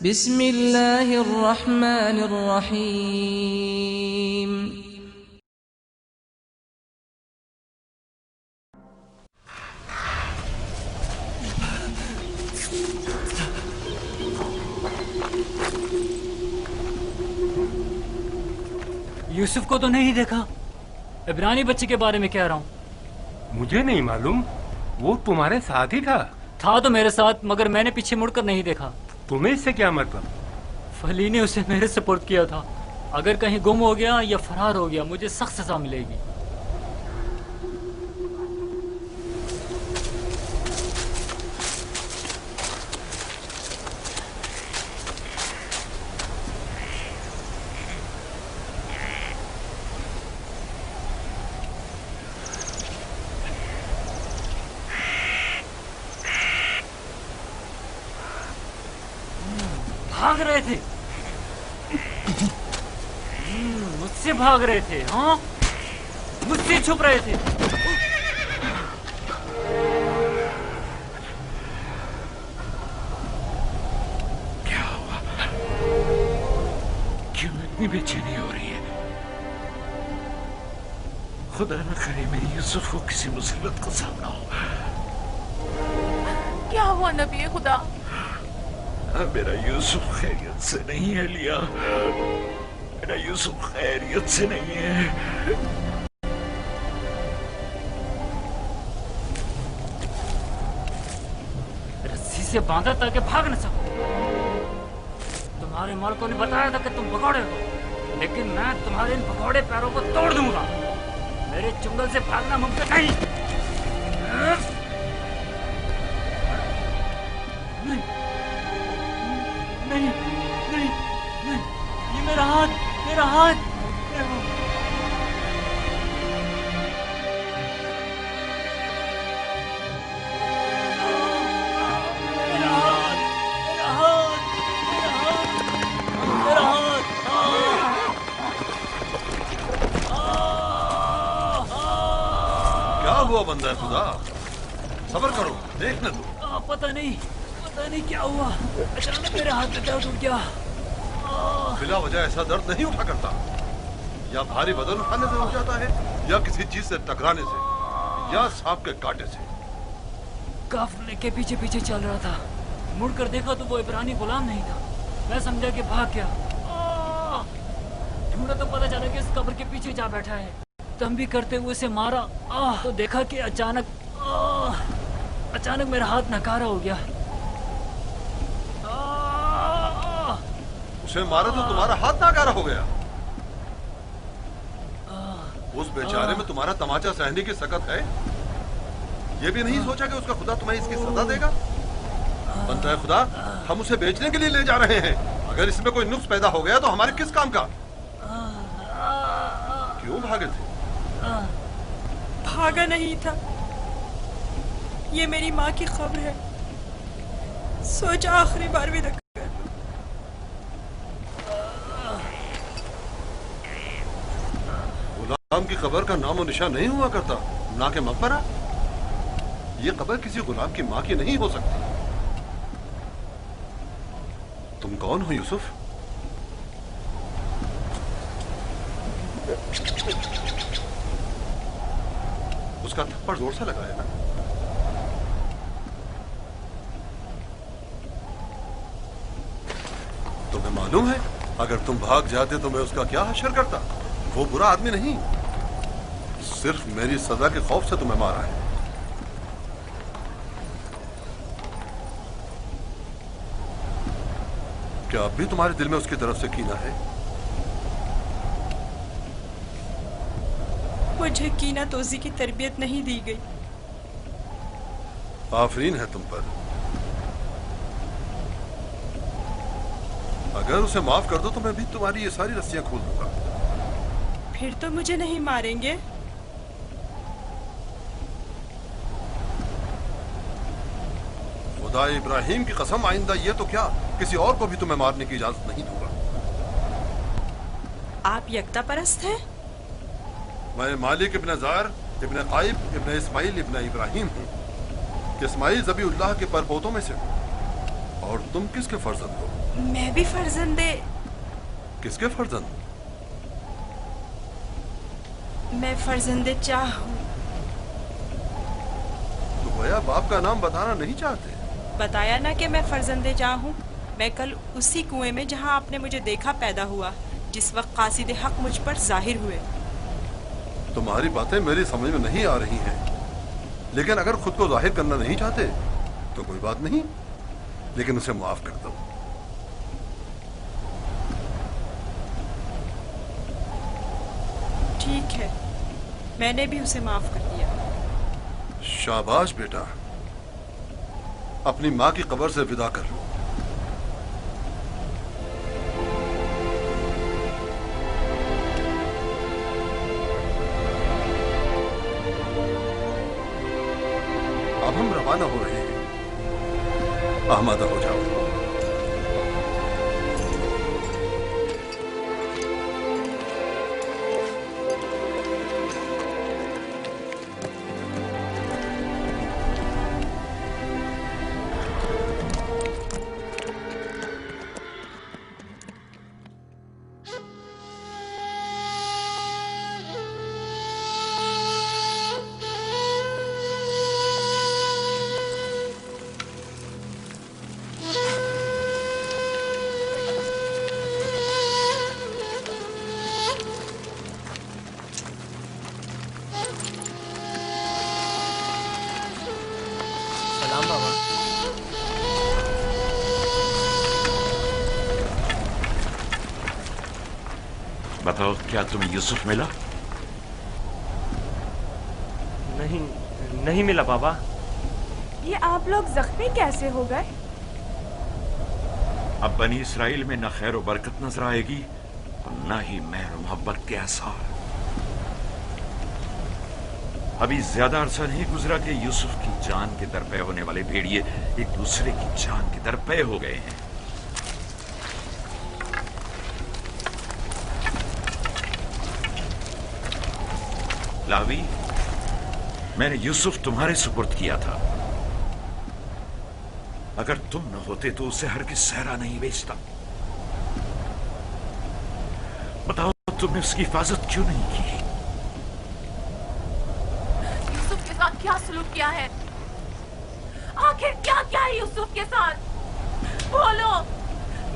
بسم اللہ الرحمن الرحیم. یوسف کو تو نہیں دیکھا. عبرانی بچے کے بارے میں کہہ رہا ہوں. مجھے نہیں معلوم، وہ تمہارے ساتھ ہی تھا تو میرے ساتھ، مگر میں نے پیچھے مڑ کر نہیں دیکھا. تمہیں اس سے کیا مطلب؟ فلی نے اسے میرے سپرد کیا تھا. اگر کہیں گم ہو گیا یا فرار ہو گیا مجھے سخت سزا ملے گی. بھاگ رہے تھے، مجھ سے بھاگ رہے تھے. ہاں، مجھ سے چھپ رہے تھے. کیا ہوا؟ کیوں اتنی بے چینی ہو رہی ہے؟ خدا نہ کرے میری یوسف کو کسی مصیبت کا سامنا ہو. کیا ہوا نبی خدا؟ میرا یوسف خیریت سے نہیں ہے لیا، میرا یوسف خیریت سے نہیں ہے. رسی سے باندھا تاکہ بھاگ نہ سکو. تمہارے مالکوں نے بتایا تھا کہ تم بھگوڑے ہو، لیکن میں تمہارے ان بھگوڑے پیروں کو توڑ دوں گا. میرے چنگل سے بھاگنا ممکن نہیں. نہیں نہیں نہیں، یہ میرا ہاتھ، میرا ہاتھ. کیا ہوا بندہ خدا؟ صبر کرو، دیکھنے دو. پتہ نہیں کیا ہوا، اچانک میرے ہاتھ میں درد اٹھ گیا. بلا وجہ ایسا درد نہیں اٹھا کرتا. یا بھاری بدن اٹھانے سے اٹھ جاتا ہے، یا کسی چیز سے ٹکرانے سے، یا سانپ کے کاٹے سے. قافلے کے پیچھے پیچھے چل رہا تھا. مڑ کر دیکھا تو وہ عبرانی غلام نہیں تھا. میں سمجھا کہ بھاگ گیا. ڈھونڈا تو پتہ چلا کہ اس قبر کے پیچھے جا بیٹھا ہے. تم بھی کرتے ہوئے اسے مارا تو دیکھا کہ اچانک میرا ہاتھ ناکارہ ہو گیا. اسے مارا تو تمہارا ہاتھ ناکارہ ہو گیا. اس بیچارے میں تمہارا تماچا سہنے کی سکت ہے. یہ بھی نہیں سوچا کہ اس کا خدا تمہیں اس کی سزا دے گا. بندہ خدا، ہم اسے بیچنے کے لیے لے جا رہے ہیں. اگر اس میں کوئی نقص پیدا ہو گیا تو ہمارے کس کام کا؟ کیوں بھاگے تھے؟ بھاگا نہیں تھا، یہ میری ماں کی خبر ہے. سوچا آخری بار بھی دکھا. غلام کی قبر کا نام و نشان نہیں ہوا کرتا، نہ کہ مقبرہ. یہ قبر کسی غلام کی ماں کی نہیں ہو سکتی. تم کون ہو یوسف؟ اس کا تھپڑ زور سے لگایا نا. تمہیں معلوم ہے اگر تم بھاگ جاتے تو میں اس کا کیا حشر کرتا. وہ برا آدمی نہیں، صرف میری سزا کے خوف سے تمہیں مارا ہے. کیا اب بھی تمہارے دل میں اس کی طرف سے کینہ ہے؟ مجھے کینہ توزی کی تربیت نہیں دی گئی. آفرین ہے تم پر. اگر اسے معاف کر دو تو میں بھی تمہاری یہ ساری رسیاں کھول دوں گا. پھر تو مجھے نہیں ماریں گے؟ خدا ابراہیم کی قسم، آئندہ یہ تو کیا کسی اور کو بھی تمہیں مارنے کی اجازت نہیں دوں گا. آپ یکتا پرست ہیں؟ میں مالک ابن زار ابن قائب ابن اسماعیل ابن ابراہیم ہوں. کہ اسماعیل ذبیح اللہ کے پرپوتوں میں سے ہوں. اور تم کس کے فرزند ہو؟ मैं भी फर्जंदे किसके फर्जंद? मैं फर्जंदे चाह हूँ। तो गोया बाप का नाम बताना नहीं चाहते? बताया ना कि मैं फर्जंदे चाह हूँ। मैं कल उसी कुएं में जहाँ आपने मुझे देखा पैदा हुआ, जिस वक्त कासिद हक मुझ पर जाहिर हुए। तुम्हारी बातें मेरी समझ में नहीं आ रही हैं, लेकिन अगर खुद को जाहिर करना नहीं चाहते तो कोई बात नहीं, लेकिन उसे माफ कर दो। ठीक है, मैंने भी उसे माफ कर दिया। शाबाश बेटा, अपनी माँ की कब्र से विदा कर। अब हम रवाना हो रहे हैं, आमादा हो जाओ। सलाम बाबा। बताओ, क्या तुम्हें यूसुफ मिला? नहीं मिला बाबा। ये आप लोग जख्मी कैसे हो गए? अब बनी इसराइल में न खैर व बरकत नजर आएगी और न ही मेहर और मोहब्बत के आसार। अभी ज्यादा अरसा नहीं गुजरा कि यूसुफ की जान के दरपे होने वाले भेड़िए एक दूसरे की जान के दरपे हो गए हैं। लावी, मैंने यूसुफ तुम्हारे सुपुर्द किया था। अगर तुम न होते तो उसे हरगिज़ सहरा नहीं बेचता। बताओ, तुमने उसकी हिफाजत क्यों नहीं की? यूसुफ के साथ क्या सलूक किया है? आखिर क्या क्या है यूसुफ के साथ? बोलो,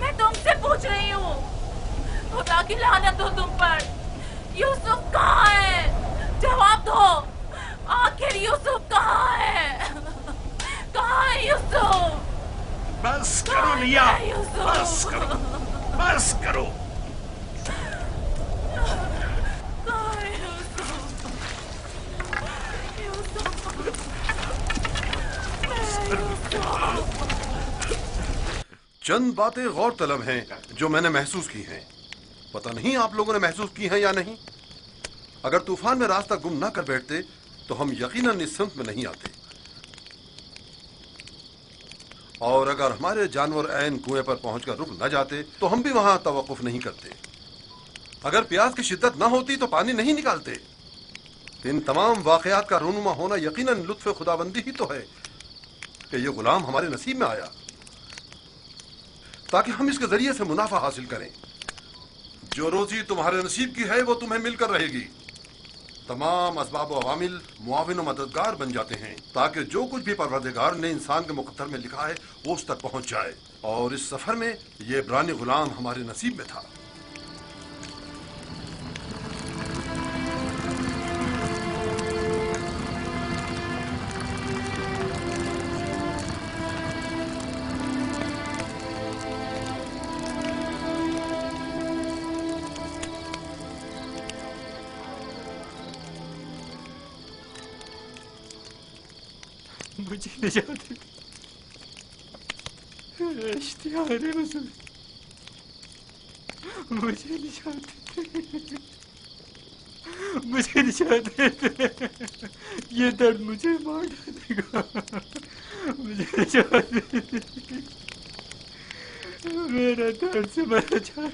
मैं तुमसे पूछ रही हूँ। खुदा की लानत हो तुम पर। यूसुफ कहाँ है? जवाब दो। आखिर यूसुफ कहाँ है? कहाँ है यूसुफ? बस करो लिया, बस करो, बस करो। कहाँ है यूसुफ? चंद बातें गौर तलब हैं जो मैंने महसूस की हैं। पता नहीं आप लोगों ने महसूस की हैं या नहीं। अगर तूफान में रास्ता गुम ना कर बैठते तो हम यकीनन इस सिमत में नहीं आते, और अगर हमारे जानवर ऐन कुएं पर पहुंचकर रुक न जाते तो हम भी वहां तवक्कुफ नहीं करते। अगर प्यास की शिद्दत न होती तो पानी नहीं निकालते। इन तमाम वाकयात का रूनुमा होना यकीनन लुत्फ खुदाबंदी ही तो है कि ये गुलाम हमारे नसीब में आया ताकि हम इसके जरिए से मुनाफा हासिल करें। जो रोजी तुम्हारे नसीब की है वो तुम्हें मिलकर रहेगी। तमाम असबाब व अवामिल मुआविन व मददगार बन जाते हैं ताकि जो कुछ भी परवरदिगार ने इंसान के मुकद्दर में लिखा है वो उस तक पहुंच जाए। और इस सफर में ये इब्रानी गुलाम हमारे नसीब में था। मुझे निजात इश्तिहार हुजूर, मुझे निजात मुझे निजात ये दर्द मुझे मार डालेगा। मुझे निजात मेरा दर्द से मरना चाह,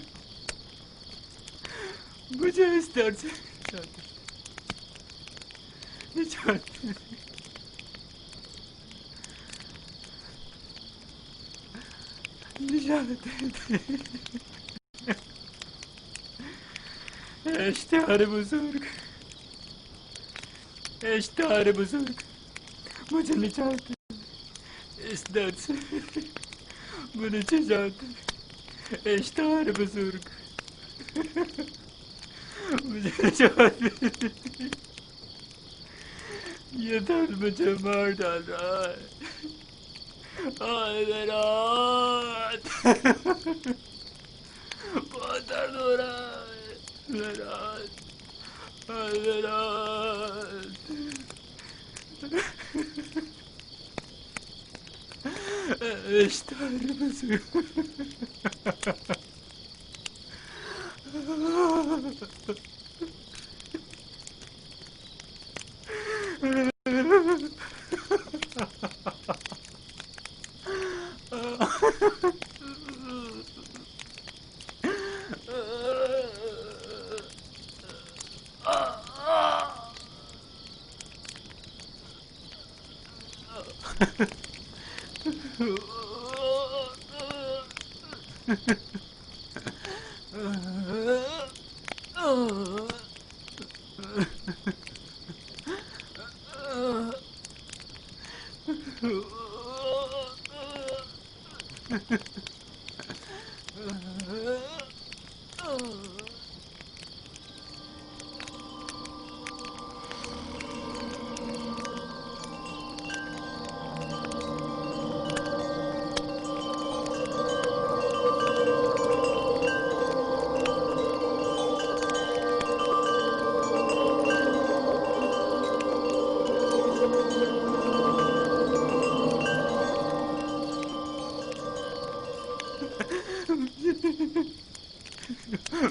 मुझे इस दर्द से निजात। نجات دے. اشتہار بزرگ، اشتہار بزرگ، مجھے نجات دے اس درد سے، مجھے نجات دے. اشتہار بزرگ، مجھے نجات دے. یہ درد مجھے مار ڈال رہا ہے. میرا ہاتھ بہت درد ہو رہا ہے. میرا ہاتھ، میرا ہاتھ. اشتہار بزرگ.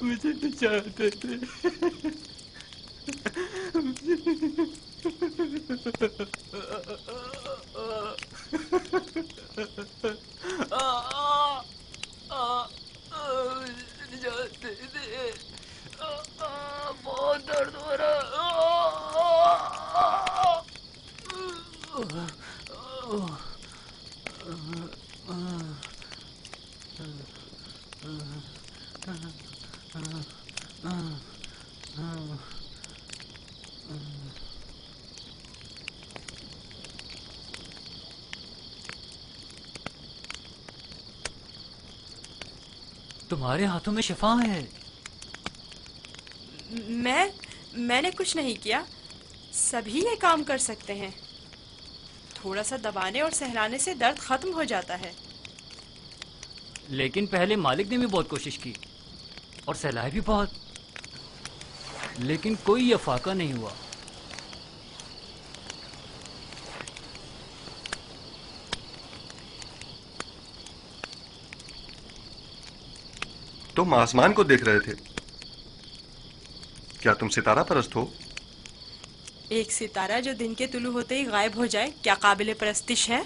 مجھے نجات دے. نجات دے. بہت درد ہو رہا. تمہارے ہاتھوں میں شفا ہے. میں نے کچھ نہیں کیا. سبھی یہ کام کر سکتے ہیں. تھوڑا سا دبانے اور سہلانے سے درد ختم ہو جاتا ہے. لیکن پہلے مالک نے بھی بہت کوشش کی اور سہلائے بھی بہت، لیکن کوئی افاقہ نہیں ہوا. تم آسمان کو دیکھ رہے تھے. کیا تم ستارہ پرست ہو؟ ایک ستارہ جو دن کے طلوع ہوتے ہی غائب ہو جائے کیا قابل پرستش ہے؟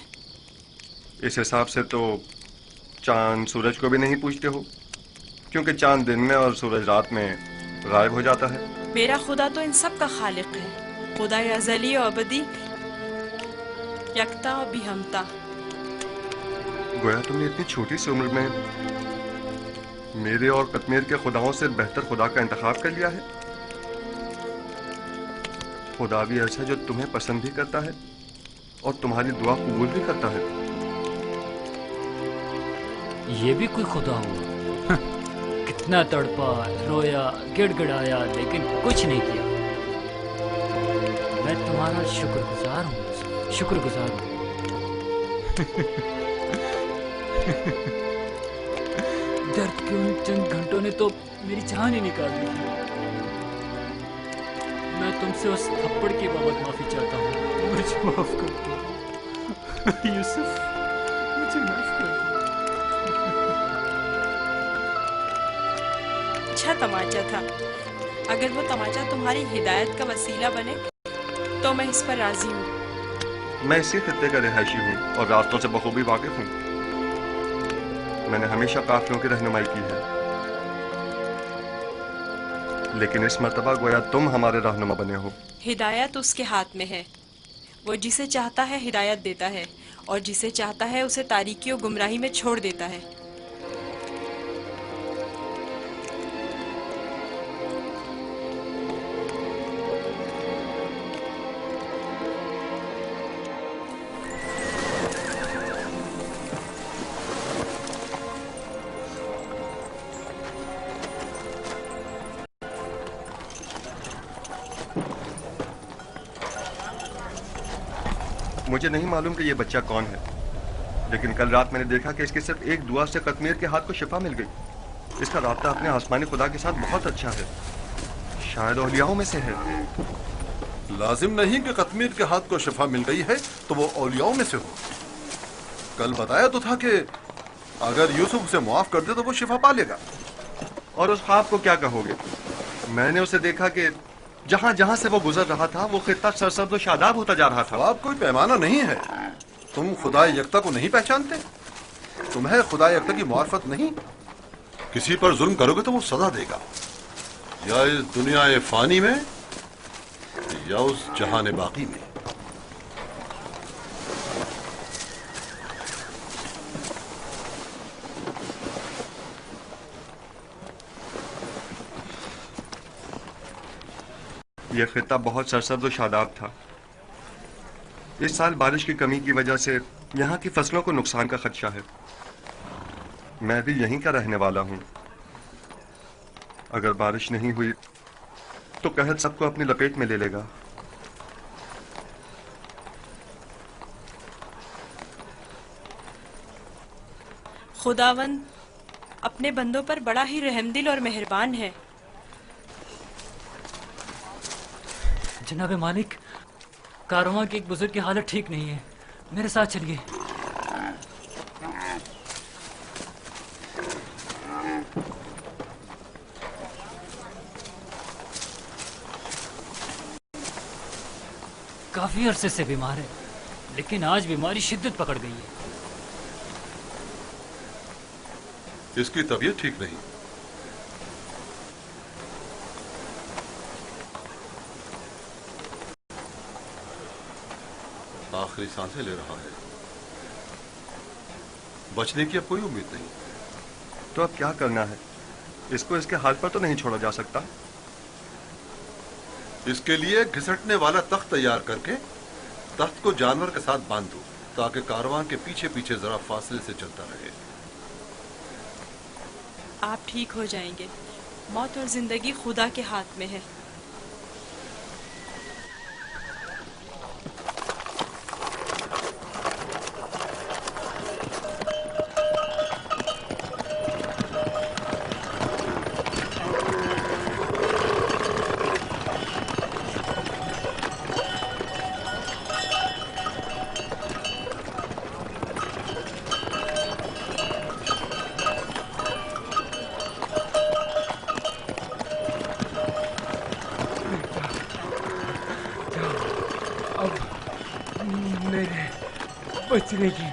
اس حساب سے تو چاند سورج کو بھی نہیں پوچھتے ہو، کیونکہ چاند دن میں اور سورج رات میں غائب ہو جاتا ہے. میرا خدا تو ان سب کا خالق ہے. خدا ازلی و ابدی، یکتا و بہمتا. گویا تم نے اتنی چھوٹی سی عمر میں میرے اور قطمیر کے خداؤں سے بہتر خدا کا انتخاب کر لیا ہے. خدا بھی ایسا جو تمہیں پسند بھی کرتا ہے اور تمہاری دعا قبول بھی کرتا ہے. یہ بھی کوئی خدا ہوا؟ کتنا تڑپا، رویا، گڑ گڑایا، لیکن کچھ نہیں کیا. میں تمہارا شکر گزار ہوں، شکر گزار ہوں. درد کے ان چند گھنٹوں نے تو میری جان ہی نکال دی تھی. میں تم سے اس تھپڑ کی بابت معافی چاہتا ہوں. مجھے معاف کر دو یوسف، مجھے معاف کر دو. اچھا تماچا تھا. اگر وہ تماچا تمہاری ہدایت کا وسیلہ بنے تو میں اس پر راضی ہوں. میں اسی خطے کا رہائشی ہوں اور راستوں سے بخوبی واقف ہوں. میں نے ہمیشہ قافلوں کی رہنمائی کی ہے، لیکن اس مرتبہ گویا تم ہمارے رہنما بنے ہو. ہدایت اس کے ہاتھ میں ہے. وہ جسے چاہتا ہے ہدایت دیتا ہے اور جسے چاہتا ہے اسے تاریکی و گمراہی میں چھوڑ دیتا ہے. مجھے نہیں معلوم کہ یہ بچہ کون ہے، لیکن کل رات میں نے دیکھا کہ اس کے صرف ایک دعا سے قطمیر کے ہاتھ کو شفا مل گئی۔ اس کا رابطہ اپنے آسمانی خدا کے ساتھ بہت اچھا ہے، شاید اولیاؤں میں سے ہے۔ لازم نہیں کہ قطمیر کے ہاتھ کو شفا مل گئی ہے تو وہ اولیاؤں میں سے ہو۔ کل بتایا تو تھا کہ اگر یوسف اسے معاف کر دے تو وہ شفا پا لے گا۔ اور اس خواب کو کیا کہو گے؟ میں نے اسے دیکھا کہ جہاں جہاں سے وہ گزر رہا تھا وہ خطہ سرسبز و شاداب ہوتا جا رہا تھا۔ خواب کوئی پیمانہ نہیں ہے۔ تم خدا یکتا کو نہیں پہچانتے؟ تمہیں خدا یکتا کی معرفت نہیں؟ کسی پر ظلم کرو گے تو وہ سزا دے گا، یا اس دنیا فانی میں یا اس جہان باقی میں۔ یہ خطہ بہت سرسبز و شاداب تھا۔ اس سال بارش کی کمی کی وجہ سے یہاں کی فصلوں کو نقصان کا خدشہ ہے۔ میں بھی یہیں کا رہنے والا ہوں۔ اگر بارش نہیں ہوئی تو قحط سب کو اپنی لپیٹ میں لے لے گا۔ خداوند اپنے بندوں پر بڑا ہی رحم دل اور مہربان ہے۔ جناب مالک، کارواں کے ایک بزرگ کی حالت ٹھیک نہیں ہے، میرے ساتھ چلیے۔ کافی عرصے سے بیمار ہے، لیکن آج بیماری شدت پکڑ گئی ہے۔ اس کی طبیعت ٹھیک نہیں۔ آخری سانسیں لے رہا ہے، بچنے کی اب کوئی امید نہیں۔ تو اب کیا کرنا ہے؟ اس کو اس کے حال پر تو نہیں چھوڑا جا سکتا۔ اس کے لیے گھسٹنے والا تخت تیار کر کے تخت کو جانور کے ساتھ باندھ دو تاکہ کارواں کے پیچھے پیچھے ذرا فاصلے سے چلتا رہے۔ آپ ٹھیک ہو جائیں گے۔ موت اور زندگی خدا کے ہاتھ میں ہے۔ بچنے کی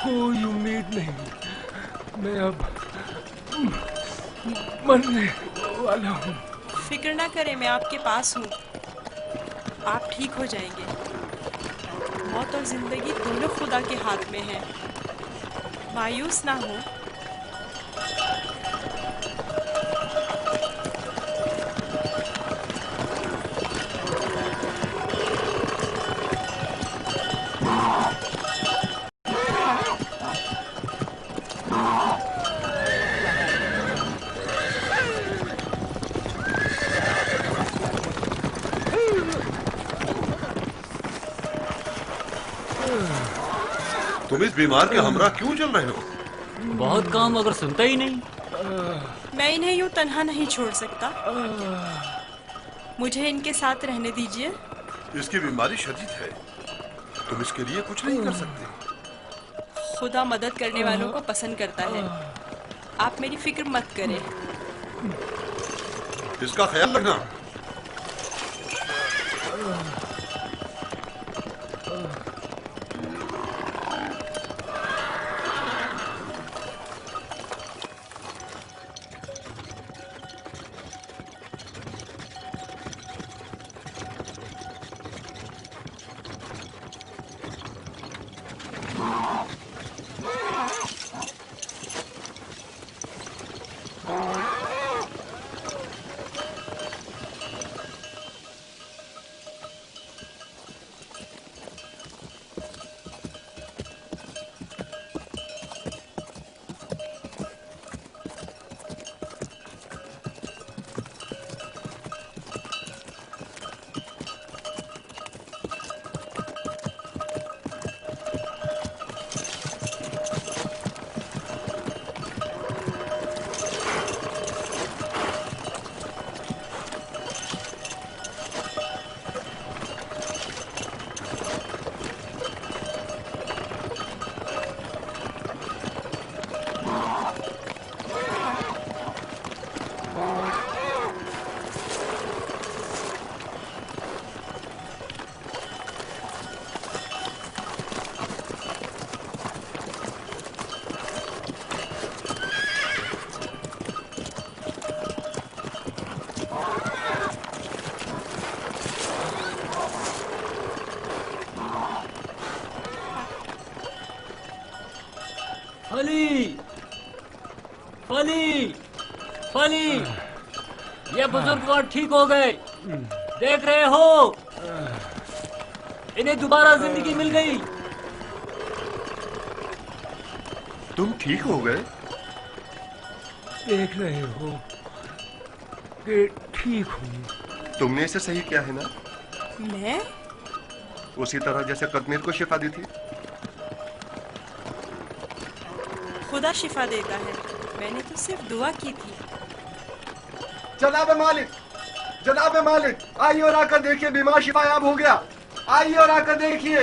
کوئی امید نہیں، میں اب مرنے والا ہوں۔ فکر نہ کریں، میں آپ کے پاس ہوں، آپ ٹھیک ہو جائیں گے۔ موت اور زندگی دونوں خدا کے ہاتھ میں ہیں، مایوس نہ ہو۔ تم اس بیمار کے ہمراہ کیوں چل رہے ہو؟ بہت کام اگر سنتا ہی نہیں۔ میں انہیں یوں تنہا نہیں چھوڑ سکتا، مجھے ان کے ساتھ رہنے دیجیے۔ اس کی بیماری شدید ہے، تم اس کے لیے کچھ نہیں کر سکتے۔ خدا مدد کرنے والوں کو پسند کرتا ہے، آپ میری فکر مت کریں۔ اس کا خیال رکھنا۔ फली फली फली, ये बुजुर्गवार ठीक हो गए, देख रहे हो, इन्हें दोबारा जिंदगी मिल गई। तुम ठीक हो गए? देख रहे हो कि ठीक हूँ। तुमने इसे सही किया है ना? मैं? उसी तरह जैसे कदमीर को शिफा दी थी। खुदा शिफा देता है, मैंने तो सिर्फ दुआ की थी। जनाब मालिक, जनाब मालिक, आइए और आकर देखिए, बीमार शिफायाब हो गया। आइए और आकर देखिए।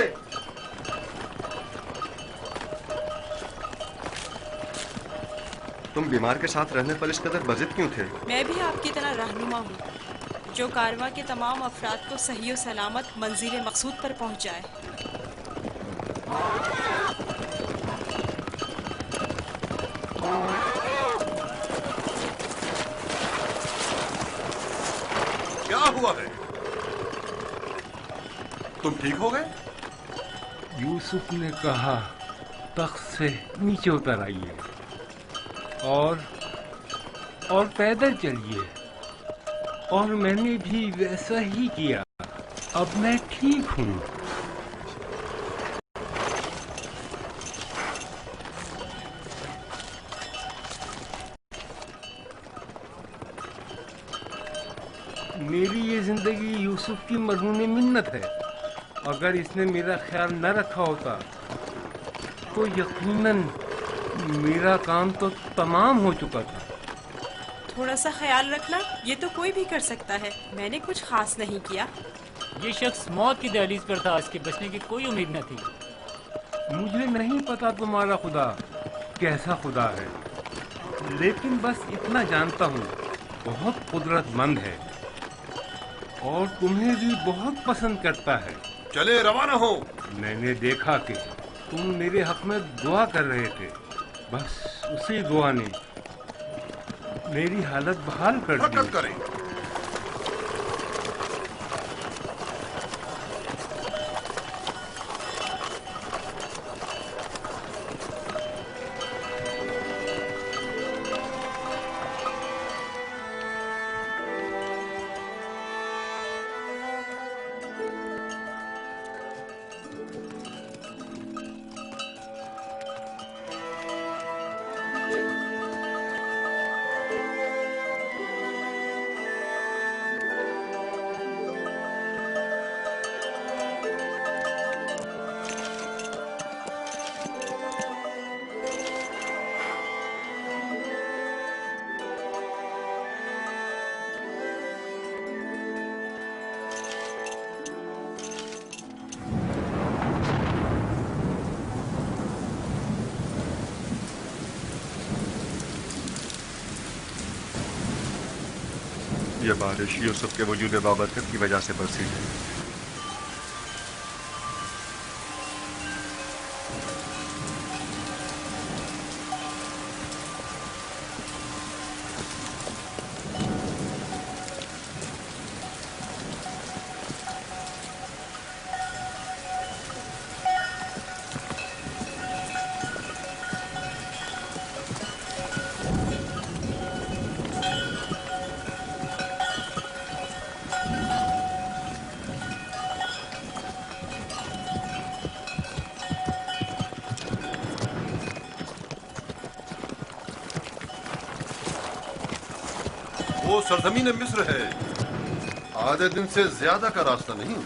तुम बीमार के साथ रहने पर इस कदर बजिद क्यों थे? मैं भी आपकी तरह रहनुमा हूँ, जो कारवां के तमाम अफराद को सही और सलामत मंजिल मकसूद पर पहुँचाए। क्या हुआ है? तुम ठीक हो गए? यूसुफ ने कहा तख्त से नीचे उतर आइए और पैदल चलिए, और मैंने भी वैसा ही किया। अब मैं ठीक हूँ। मेरी ये जिंदगी यूसुफ की मरहूम मिन्नत है। अगर इसने मेरा ख्याल न रखा होता तो यकीनन मेरा काम तो तमाम हो चुका था। थोड़ा सा ख्याल रखना, ये तो कोई भी कर सकता है। मैंने कुछ खास नहीं किया। ये शख्स मौत की दहलीज पर था, इसके बचने की कोई उम्मीद न थी। मुझे नहीं पता तुम्हारा खुदा कैसा खुदा है, लेकिन बस इतना जानता हूँ, बहुत कुदरतमंद है और तुम्हें भी बहुत पसंद करता है। चले रवाना हो। मैंने देखा कि तुम मेरे हक में दुआ कर रहे थे, बस उसी दुआ ने मेरी हालत बहाल कर दी। हरकत करें। ये बारिश यूसुफ के वजूद बाबरकत की वजह से बरसी है। वो सरजमीन मिस्र है। आधे दिन से ज्यादा का रास्ता नहीं,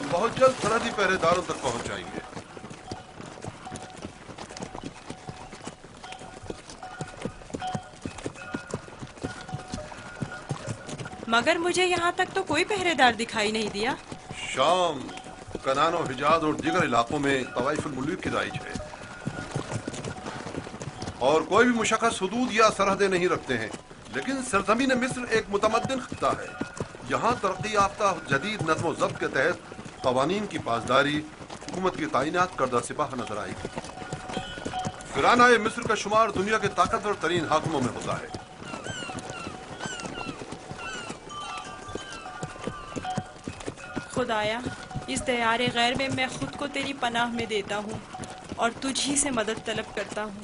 बहुत जल्द सरहदी पहरेदारों तक पहुंच जाएंगे। मगर मुझे यहाँ तक तो कोई पहरेदार दिखाई नहीं दिया। शाम, कनान और हिजाज और दीगर इलाकों में तवाइफुल मुल्क की राइज है, और कोई भी मुशक्कस हुदूद या सरहदें नहीं रखते हैं। लेकिन सरजमीन मिस्र एक मुतमद्दिन खित्ता है। यहाँ तरक्की याफ्ता जदीद नज़्म व ज़ब्त के तहत क़वानीन की पासदारी, हुकूमत की तैनात करदा सिपाह नजर आएगी। फिराना मिस्र का शुमार दुनिया के ताकतवर तरीन हाकिमों में होता है। खुदाया, इस दयारे गैर में मैं खुद को तेरी पनाह में देता हूँ और तुझ ही से मदद तलब करता हूँ।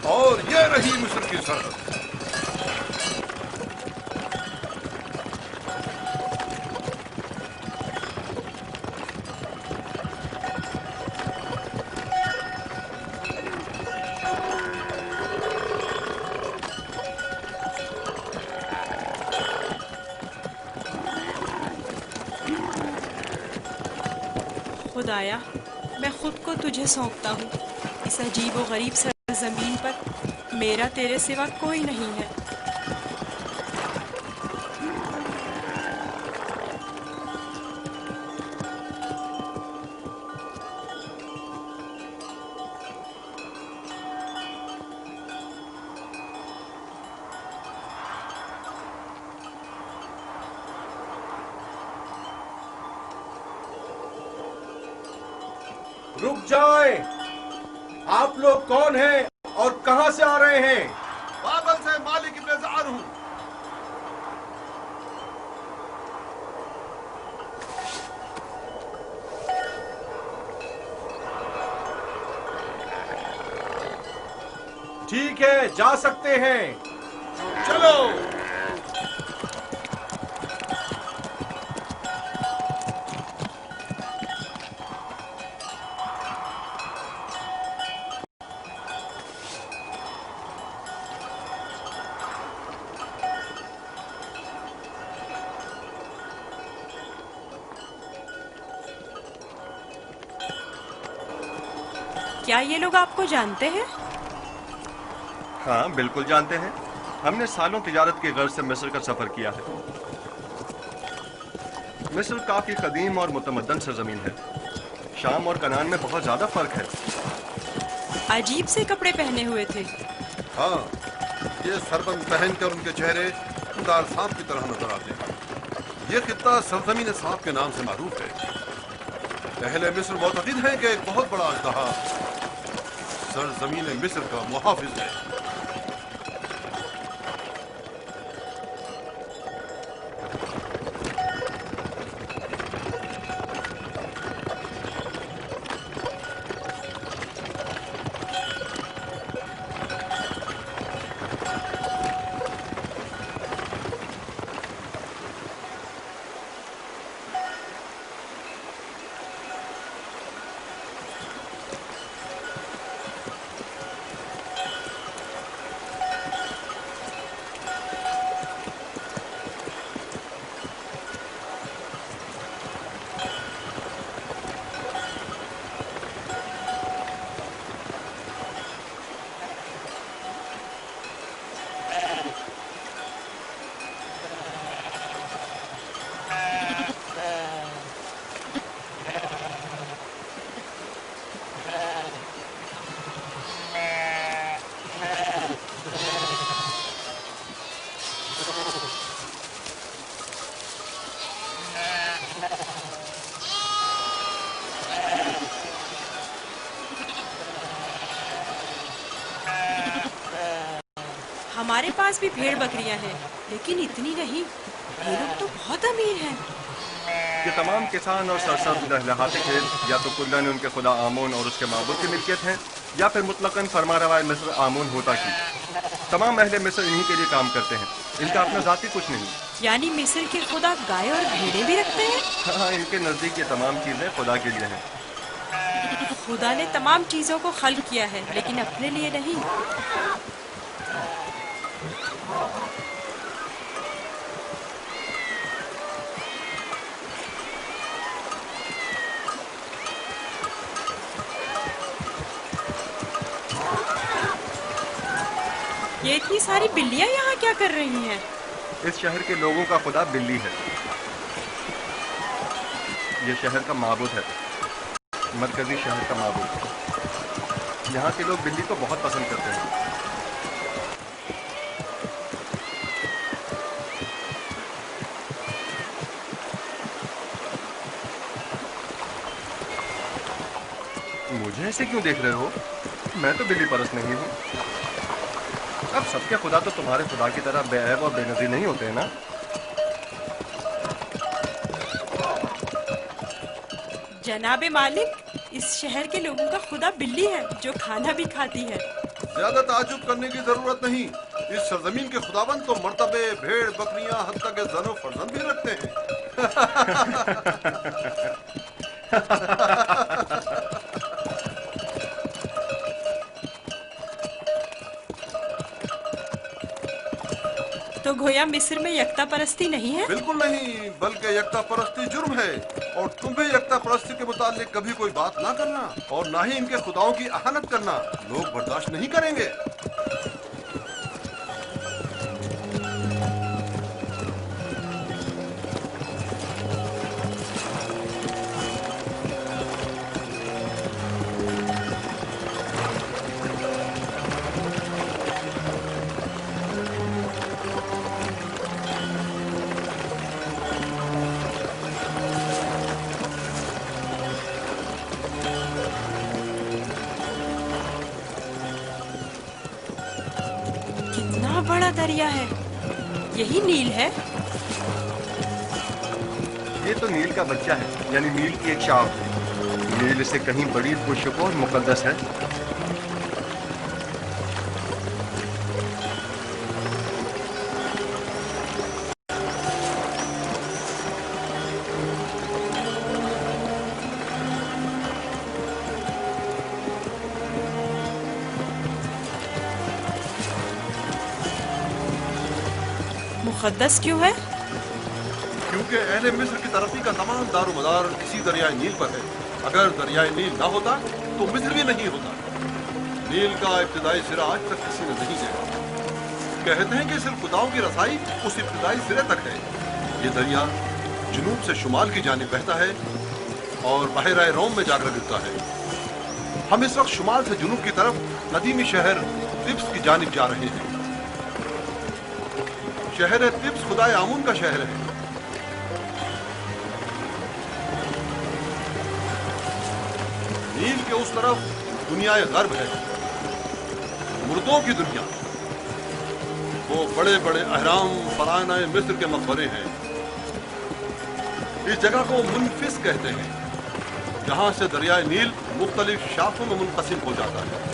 اور یہ رہی مصر کی سرحد. خدایا میں خود کو تجھے سونپتا ہوں. اس عجیب و غریب سرزمین پر میرا تیرے سوا کوئی نہیں ہے. رک جائیں. آپ لوگ کون ہیں اور کہاں سے آ رہے ہیں؟ بابل سے مالک ابن زعر ہوں. ٹھیک ہے، جا سکتے ہیں. چلو. کیا یہ لوگ آپ کو جانتے ہیں؟ ہاں بالکل جانتے ہیں. ہم نے سالوں تجارت کی غرض سے مصر کا سفر کیا ہے. مصر کافی قدیم اور متمدن سرزمین ہے. شام اور کنعان میں بہت زیادہ فرق ہے. عجیب سے کپڑے پہنے ہوئے تھے. ہاں، یہ سربند پہن کر ان کے چہرے دار سانپ کی طرح نظر آتے ہیں. یہ خطہ سرزمین سانپ کے نام سے معروف ہے. اہل مصر معتقد ہیں کہ ایک بہت بڑا اژدہا سرزمین مصر کا محافظ ہے. ہمارے پاس بھی بھیڑ بکریاں ہیں، لیکن اتنی نہیں. یہ لوگ تو بہت امیر ہیں. یہ تمام کسان اور سرسبز لہلہاتے کھیت یا تو کلا نے ان کے خدا آمون اور اس کے معبود کی ملکیت ہیں، یا پھر مطلقاً فرما روا مصر آمون ہوتا کی. تمام اہل مصر انہی کے لیے کام کرتے ہیں. ان کا اپنا ذاتی کچھ نہیں. یعنی مصر کے خدا گائے اور بھیڑیں بھی رکھتے ہیں؟ ہاں، ان کے نزدیک یہ تمام چیزیں خدا کے لیے ہیں. خدا نے تمام چیزوں کو خلق کیا ہے، لیکن اپنے لیے نہیں. یہ اتنی ساری بلیاں یہاں کیا کر رہی ہیں؟ اس شہر کے لوگوں کا خدا بلی ہے. یہ شہر کا معبود ہے، مرکزی شہر کا معبود. یہاں کے لوگ بلی کو بہت پسند کرتے ہیں. مجھے ایسے کیوں دیکھ رہے ہو؟ میں تو بلی پرست نہیں ہوں. اب سب کے خدا تو تمہارے خدا کی طرح بے عیب اور بے نظیر نہیں ہوتے ہیں نا. جناب مالک، اس شہر کے لوگوں کا خدا بلی ہے جو کھانا بھی کھاتی ہے. ज्यादा ताजुब करने की जरूरत नहीं। इस सरजमीन के खुदाबंद तो मर्तबे, भेड़, बकरियां, हत्ता के जनो फर्जंद भी रखते हैं। तो गोया मिस्र में यकता परस्ती नहीं है? बिल्कुल नहीं, बल्कि यकता परस्ती जुर्म है। और तुम भी यकता परस्ती के मुतालिक कभी कोई बात ना करना और ना ही इनके खुदाओं की अहानत करना। लोग बर्दाश्त नहीं करेंगे। कितना बड़ा दरिया है। यही नील है? ये तो नील का बच्चा है, यानी नील की एक शाख। नील इससे कहीं बड़ी पुरशुको और मुकद्दस है। मुकद्दस क्यों है? क्योंकि अहले मिस्र की तरक्की का तमाम दारोमदार इसी दरियाए नील पर है। अगर दरियाए नील ना होता तो मिस्र भी नहीं होता। नील का इब्तिदाई सिरा आज तक किसी ने नहीं देखा। कहते हैं कि सिर्फ खुदाओं की रसाई उस इब्तिदाई सिरे तक है। ये दरिया जुनूब से शुमाल की जानिब बहता है और बहराए रोम में जाकर गिरता है। हम इस वक्त शुमाल से जुनूब की तरफ कदीमी शहर तिब्स की जानिब जा रहे हैं। शहर तिब्स खुदाए आमून का शहर है। नील के उस तरफ दुनिया गर्ब है, मुर्दों की दुनिया। वो बड़े बड़े अहराम फराना मिस्र के मकबरे हैं। इस जगह को मुनफिस कहते हैं, जहां से दरियाए नील मुख्तलिफ शाखों में मुनकसिम हो जाता है।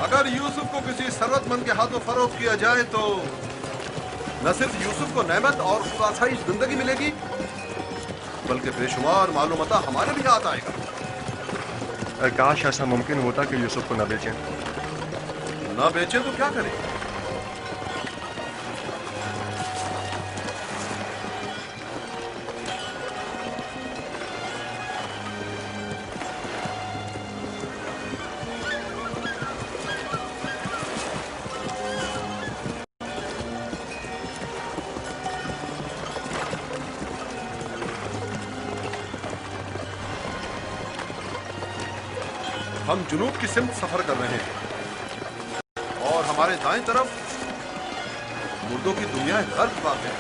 अगर यूसुफ को किसी सरवतमंद के हाथों फरोख्त किया जाए तो न सिर्फ यूसुफ को नेमत और खुदासाई जिंदगी मिलेगी, बल्कि बेशुमार मालूमता हमारे भी हाथ आएगा। काश ऐसा मुमकिन होता कि यूसुफ को न बेचें। न बेचें तो क्या करें? हम जुनूब की सिमत सफर कर रहे हैं और हमारे दाएं तरफ मुर्दों की दुनिया गर्द वाक़ है।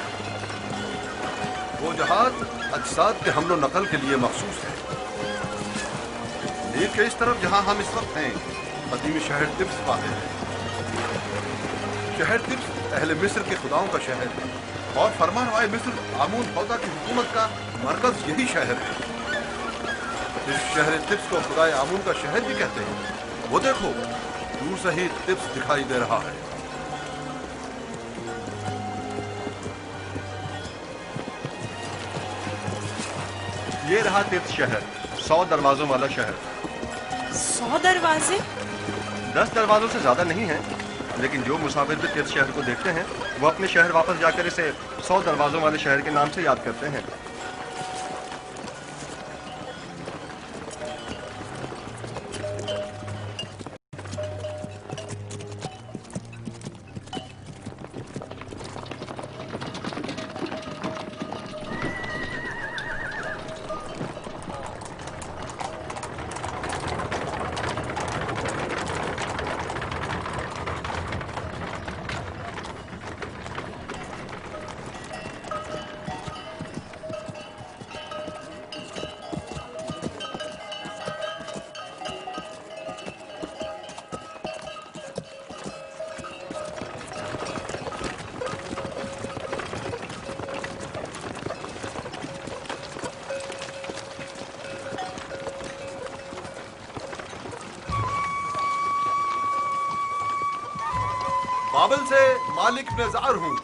वो जहाज अजसाद के हमलो नकल के लिए मखसूस है। नील के इस तरफ जहां हम इस वक्त हैं, कदीमी शहर तिब्स वाक़ है। शहर तिब्स अहले मिस्र के खुदाओं का शहर है और फरमानवाए मिस्र आमून फौदा की हुकूमत का मरकज यही शहर है। इस शहर तिब्स को खुदाए आमून का शहर भी कहते हैं। वो देखो, दूर से ही तिब्स दिखाई दे रहा है। ये रहा तिब्स शहर, 100 दरवाजों वाला शहर। 100 दरवाजे? 10 दरवाजों से ज्यादा नहीं है, लेकिन जो मुसाफिर भी तिब्स शहर को देखते हैं वो अपने शहर वापस जाकर इसे 100 दरवाजों वाले शहर के नाम से याद करते हैं। بابل سے مالک نظار ہوں.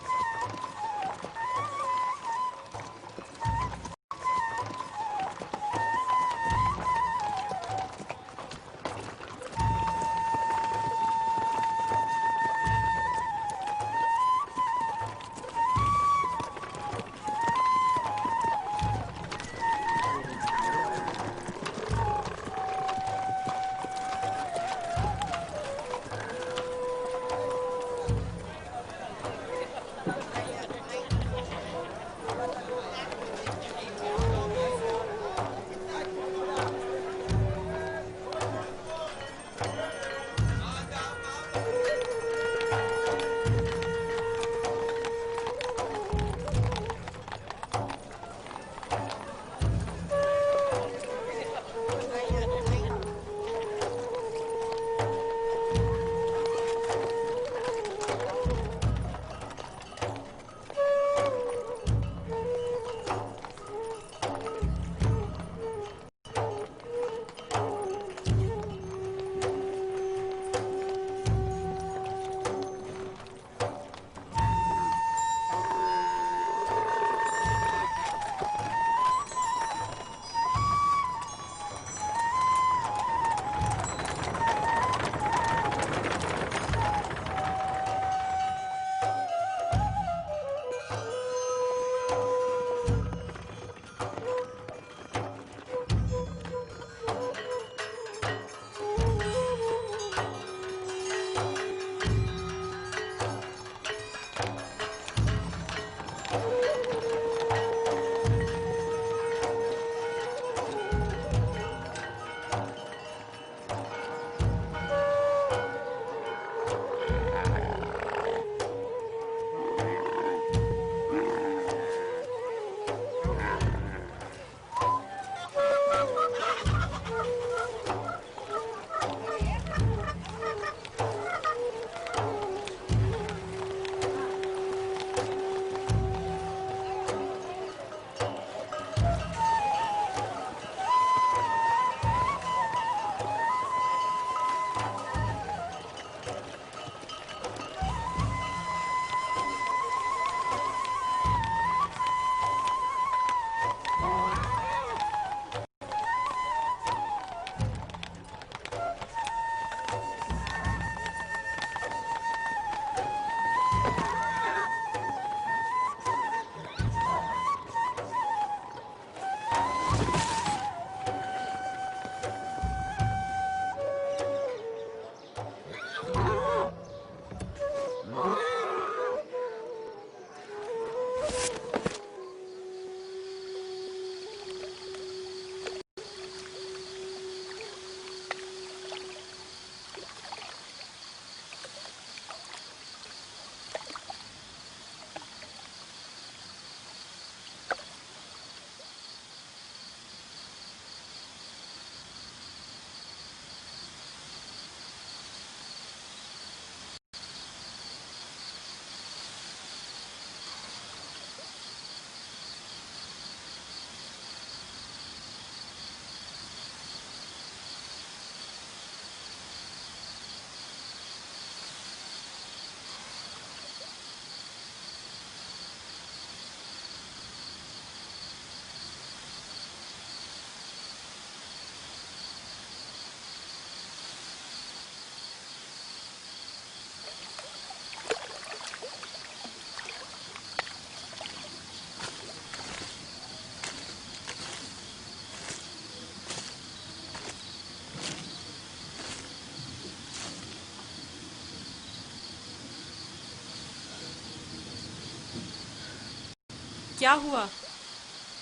کیا ہوا؟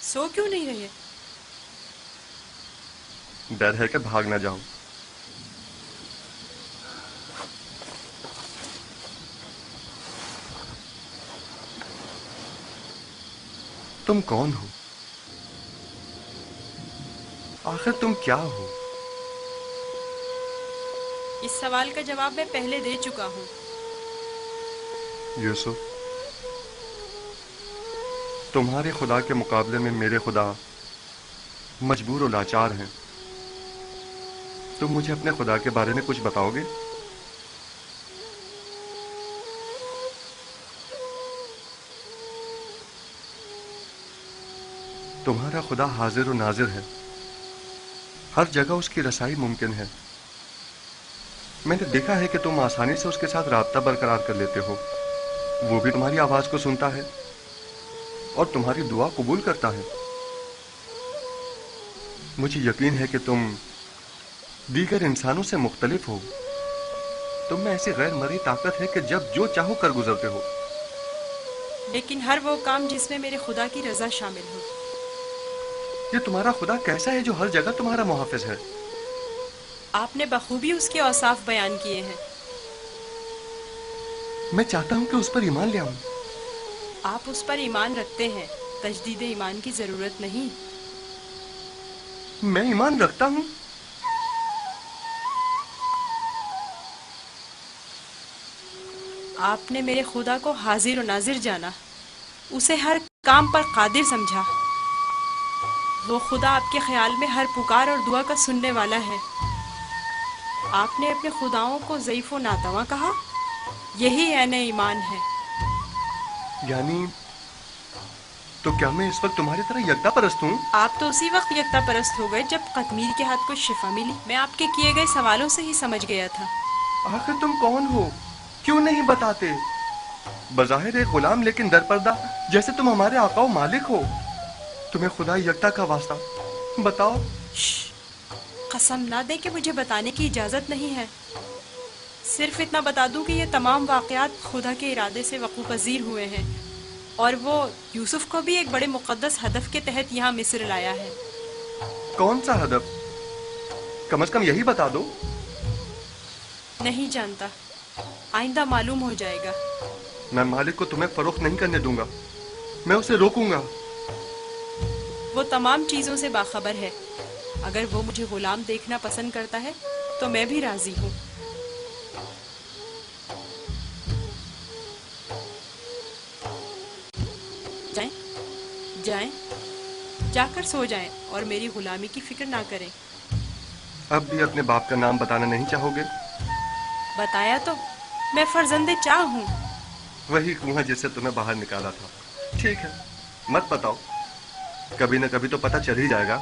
سو کیوں نہیں رہے؟ ڈر ہے کہ بھاگ نہ جاؤں. تم کون ہو؟ آخر تم کیا ہو؟ اس سوال کا جواب میں پہلے دے چکا ہوں. یوسف، تمہارے خدا کے مقابلے میں میرے خدا مجبور و لاچار ہیں. تم مجھے اپنے خدا کے بارے میں کچھ بتاؤ گے؟ तुम्हारा खुदा हाजिर और नाजिर है, हर जगह उसकी रसाई मुमकिन है। मैंने देखा है कि तुम आसानी से उसके साथ राब्ता बरकरार कर लेते हो। वो भी तुम्हारी आवाज को सुनता है और तुम्हारी दुआ कबूल करता है। मुझे यकीन है कि तुम दीगर इंसानों से मुख्तलिफ हो। तुम में ऐसी गैर मरी ताकत है कि जब जो चाहो कर गुजरते हो। लेकिन हर वो काम जिसमें मेरे खुदा की रजा शामिल हो। ये तुम्हारा खुदा कैसा है जो हर जगह तुम्हारा मुहाफिज है? आपने बखूबी उसके औसाफ बयान किए हैं। मैं चाहता हूं कि उस पर ईमान ले आऊं। आप उस पर ईमान रखते हैं, तजदीद ईमान की जरूरत नहीं। मैं ईमान रखता हूं। आपने मेरे खुदा को हाजिर और नाजिर जाना, उसे हर काम पर कादिर समझा। वो खुदा आपके ख्याल में हर पुकार और दुआ का सुनने वाला है। आपने अपने खुदाओं को ज़ईफ़ व नातवा कहा, यही ऐने ईमान है। यानी तो क्या मैं इस वक्त तुम्हारी तरह यकता परस्त हूँ? आप तो उसी वक्त यकता परस्त हो गए जब कतमीर के हाथ को शिफा मिली। मैं आपके किए गए सवालों से ही समझ गया था। आखिर तुम कौन हो? क्यों नहीं बताते? बज़ाहिर एक गुलाम लेकिन दरपर्दा, जैसे तुम हमारे आका व मालिक हो। तुम्हें खुदा यकता का वास्ता बताओ। कसम ना दे कि मुझे बताने की इजाज़त नहीं है। सिर्फ इतना बता दूं कि ये तमाम वाक़यात खुदा के इरादे से वक़ू पज़ीर हुए हैं और वो यूसुफ को भी एक बड़े मुक़द्दस हदफ के तहत यहाँ मिस्र लाया है। कौन सा हदफ? कम से कम यही बता दो। नहीं जानता, आइंदा मालूम हो जाएगा। मैं मालिक को तुम्हें फरोख्त नहीं करने दूंगा, मैं उसे रोकूंगा। वो तमाम चीज़ों से बाखबर है। अगर वो मुझे गुलाम देखना पसंद करता है तो मैं भी राजी हूँ। जाएं, जाएं, जाकर सो जाएं और मेरी गुलामी की फिक्र ना करें। अब भी अपने बाप का नाम बताना नहीं चाहोगे? बताया तो, मैं फर्जंदे चाह हूँ। वही कुआं जिससे तुम्हें बाहर निकाला था। ठीक है, मत बताओ, कभी न कभी तो पता चल ही जाएगा।